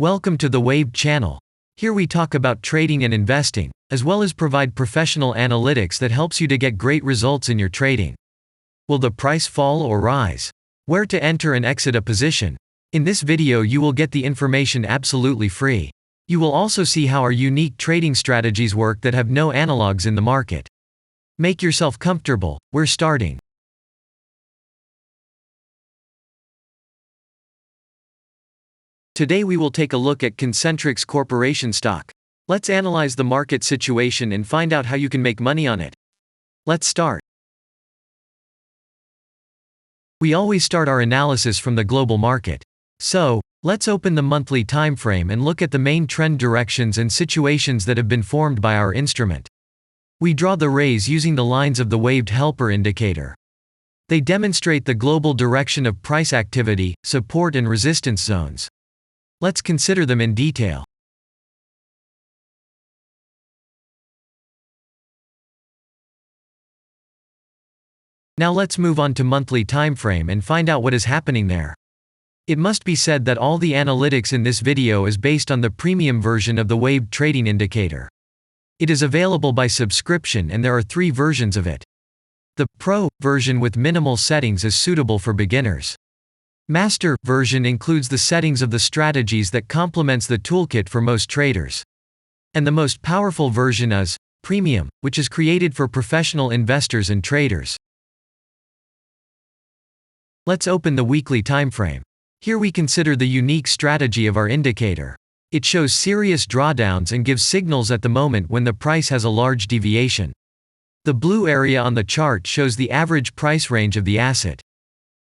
Welcome to the Waved channel. Here we talk about trading and investing, as well as provide professional analytics that helps you to get great results in your trading. Will the price fall or rise? Where to enter and exit a position? In this video you will get the information absolutely free. You will also see how our unique trading strategies work that have no analogs in the market. Make yourself comfortable, we're starting. Today we will take a look at Concentrix Corporation stock. Let's analyze the market situation and find out how you can make money on it. Let's start. We always start our analysis from the global market. So, let's open the monthly time frame and look at the main trend directions and situations that have been formed by our instrument. We draw the rays using the lines of the waved helper indicator. They demonstrate the global direction of price activity, support and resistance zones. Let's consider them in detail. Now let's move on to monthly time frame and find out what is happening there. It must be said that all the analytics in this video is based on the premium version of the waved trading indicator. It is available by subscription and there are 3 versions of it. The Pro version with minimal settings is suitable for beginners. Master version includes the settings of the strategies that complements the toolkit for most traders. And the most powerful version is Premium, which is created for professional investors and traders. Let's open the weekly time frame. Here we consider the unique strategy of our indicator. It shows serious drawdowns and gives signals at the moment when the price has a large deviation. The blue area on the chart shows the average price range of the asset.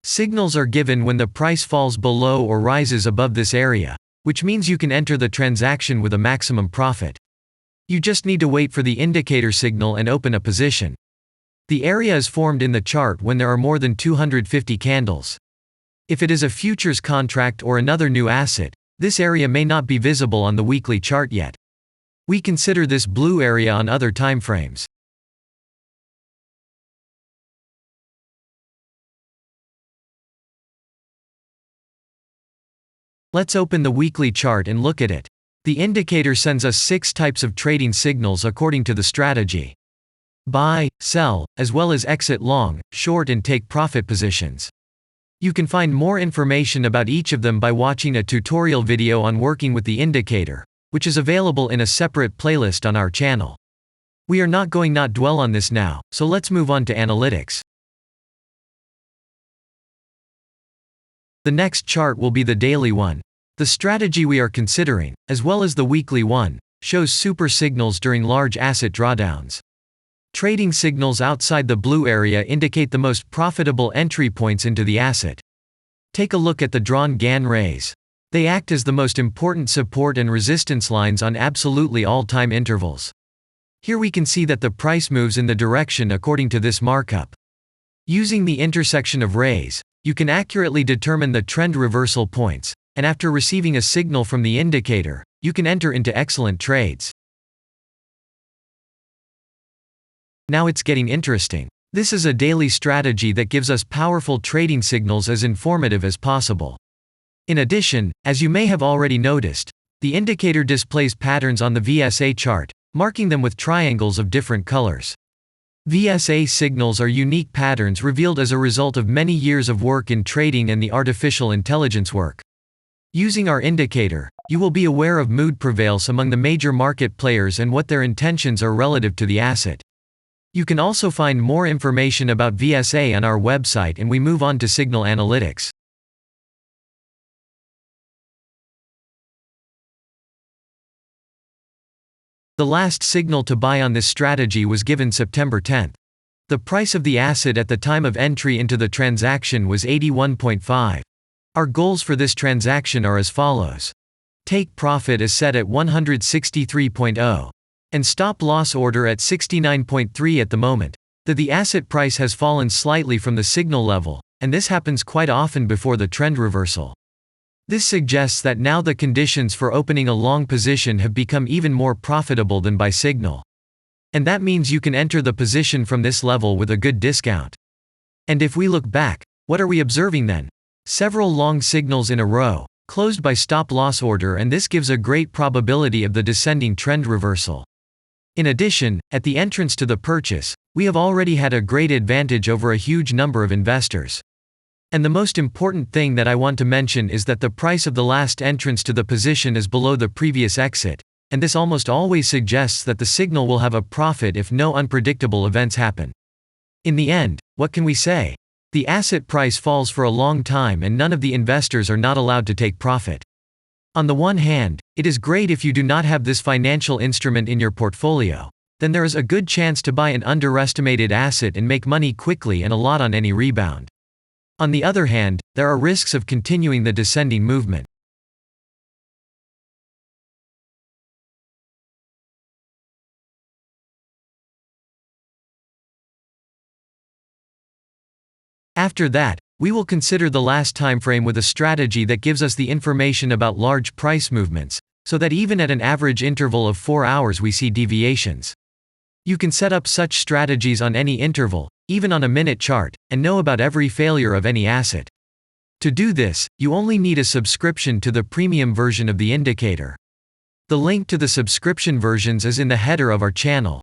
Signals are given when the price falls below or rises above this area, which means you can enter the transaction with a maximum profit. You just need to wait for the indicator signal and open a position. The area is formed in the chart when there are more than 250 candles. If it is a futures contract or another new asset, this area may not be visible on the weekly chart yet. We consider this blue area on other time frames. Let's open the weekly chart and look at it. The indicator sends us 6 types of trading signals according to the strategy. Buy, sell, as well as exit long, short and take profit positions. You can find more information about each of them by watching a tutorial video on working with the indicator, which is available in a separate playlist on our channel. We are not going to dwell on this now, so let's move on to analytics. The next chart will be the daily one. The strategy we are considering, as well as the weekly one, shows super signals during large asset drawdowns. Trading signals outside the blue area indicate the most profitable entry points into the asset. Take a look at the drawn Gann rays. They act as the most important support and resistance lines on absolutely all time intervals. Here we can see that the price moves in the direction according to this markup. Using the intersection of rays, you can accurately determine the trend reversal points, and after receiving a signal from the indicator, you can enter into excellent trades. Now it's getting interesting. This is a daily strategy that gives us powerful trading signals as informative as possible. In addition, as you may have already noticed, the indicator displays patterns on the VSA chart, marking them with triangles of different colors. VSA signals are unique patterns revealed as a result of many years of work in trading and the artificial intelligence work. Using our indicator, you will be aware of mood prevails among the major market players and what their intentions are relative to the asset. You can also find more information about VSA on our website, and we move on to signal analytics. The last signal to buy on this strategy was given September 10th. The price of the asset at the time of entry into the transaction was 81.5. Our goals for this transaction are as follows. Take profit is set at 163.0. And stop loss order at 69.3 at the moment, that the asset price has fallen slightly from the signal level, and this happens quite often before the trend reversal. This suggests that now the conditions for opening a long position have become even more profitable than by signal. And that means you can enter the position from this level with a good discount. And if we look back, what are we observing then? Several long signals in a row, closed by stop-loss order, and this gives a great probability of the descending trend reversal. In addition, at the entrance to the purchase, we have already had a great advantage over a huge number of investors. And the most important thing that I want to mention is that the price of the last entrance to the position is below the previous exit, and this almost always suggests that the signal will have a profit if no unpredictable events happen. In the end, what can we say? The asset price falls for a long time and none of the investors are not allowed to take profit. On the one hand, it is great if you do not have this financial instrument in your portfolio. Then there is a good chance to buy an underestimated asset and make money quickly and a lot on any rebound. On the other hand, there are risks of continuing the descending movement. After that, we will consider the last time frame with a strategy that gives us the information about large price movements, so that even at an average interval of 4 hours we see deviations. You can set up such strategies on any interval, even on a minute chart, and know about every failure of any asset. To do this, you only need a subscription to the premium version of the indicator. The link to the subscription versions is in the header of our channel.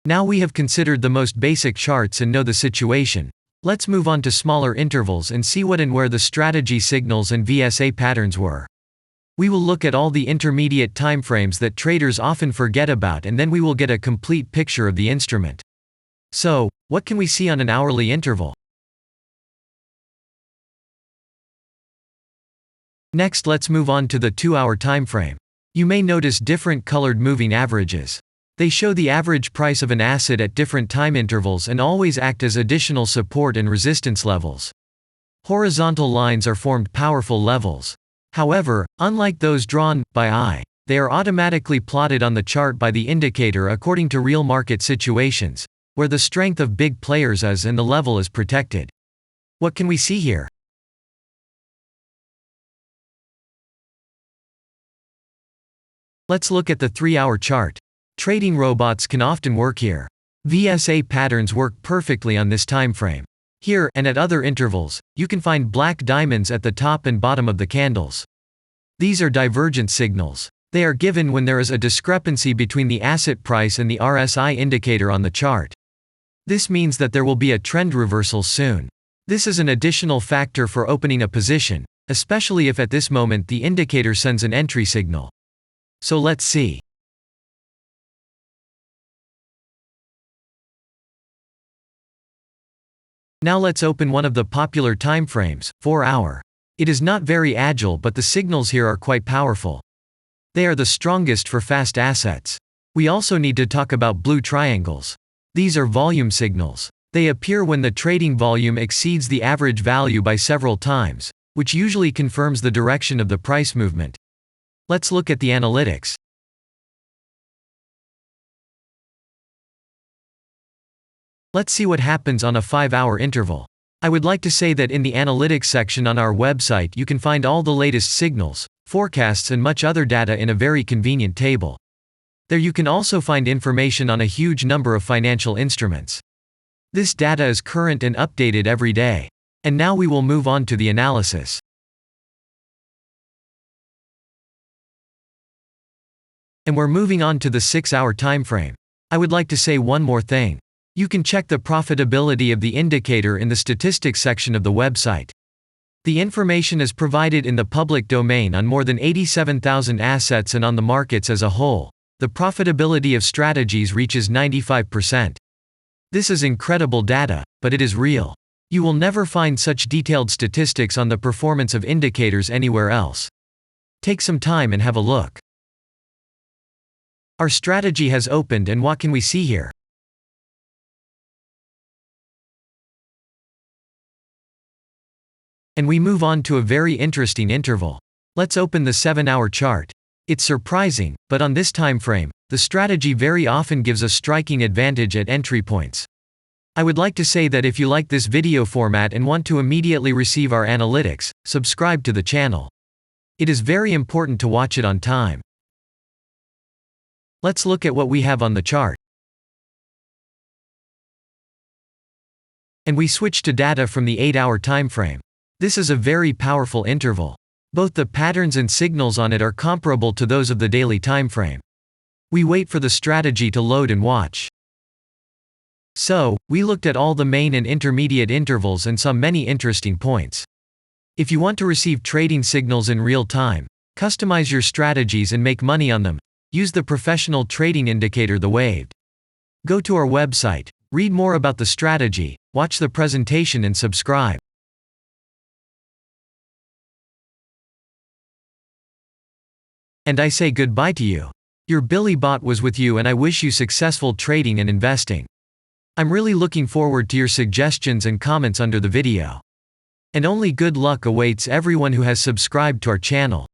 Now we have considered the most basic charts and know the situation. Let's move on to smaller intervals and see what and where the strategy signals and VSA patterns were. We will look at all the intermediate timeframes that traders often forget about, and then we will get a complete picture of the instrument. So, what can we see on an hourly interval? Next, let's move on to the 2-hour timeframe. You may notice different colored moving averages. They show the average price of an asset at different time intervals and always act as additional support and resistance levels. Horizontal lines are formed powerful levels. However, unlike those drawn by eye, they are automatically plotted on the chart by the indicator according to real market situations, where the strength of big players is and the level is protected. What can we see here? Let's look at the 3-hour chart. Trading robots can often work here. VSA patterns work perfectly on this time frame. Here, and at other intervals, you can find black diamonds at the top and bottom of the candles. These are divergent signals. They are given when there is a discrepancy between the asset price and the RSI indicator on the chart. This means that there will be a trend reversal soon. This is an additional factor for opening a position, especially if at this moment the indicator sends an entry signal. So let's see. Now let's open one of the popular timeframes, 4-hour. It is not very agile, but the signals here are quite powerful. They are the strongest for fast assets. We also need to talk about blue triangles. These are volume signals. They appear when the trading volume exceeds the average value by several times, which usually confirms the direction of the price movement. Let's look at the analytics. Let's see what happens on a 5-hour interval. I would like to say that in the analytics section on our website you can find all the latest signals, forecasts and much other data in a very convenient table. There you can also find information on a huge number of financial instruments. This data is current and updated every day. And now we will move on to the analysis. And we're moving on to the 6-hour timeframe. I would like to say one more thing. You can check the profitability of the indicator in the statistics section of the website. The information is provided in the public domain on more than 87,000 assets and on the markets as a whole. The profitability of strategies reaches 95%. This is incredible data, but it is real. You will never find such detailed statistics on the performance of indicators anywhere else. Take some time and have a look. Our strategy has opened, and what can we see here? And we move on to a very interesting interval. Let's open the 7-hour chart. It's surprising, but on this time frame, the strategy very often gives a striking advantage at entry points. I would like to say that if you like this video format and want to immediately receive our analytics, subscribe to the channel. It is very important to watch it on time. Let's look at what we have on the chart. And we switch to data from the 8-hour time frame. This is a very powerful interval. Both the patterns and signals on it are comparable to those of the daily timeframe. We wait for the strategy to load and watch. So, we looked at all the main and intermediate intervals and saw many interesting points. If you want to receive trading signals in real time, customize your strategies and make money on them, use the professional trading indicator the Waved. Go to our website, read more about the strategy, watch the presentation and subscribe. And I say goodbye to you. Your Billy Bot was with you and I wish you successful trading and investing. I'm really looking forward to your suggestions and comments under the video. And only good luck awaits everyone who has subscribed to our channel.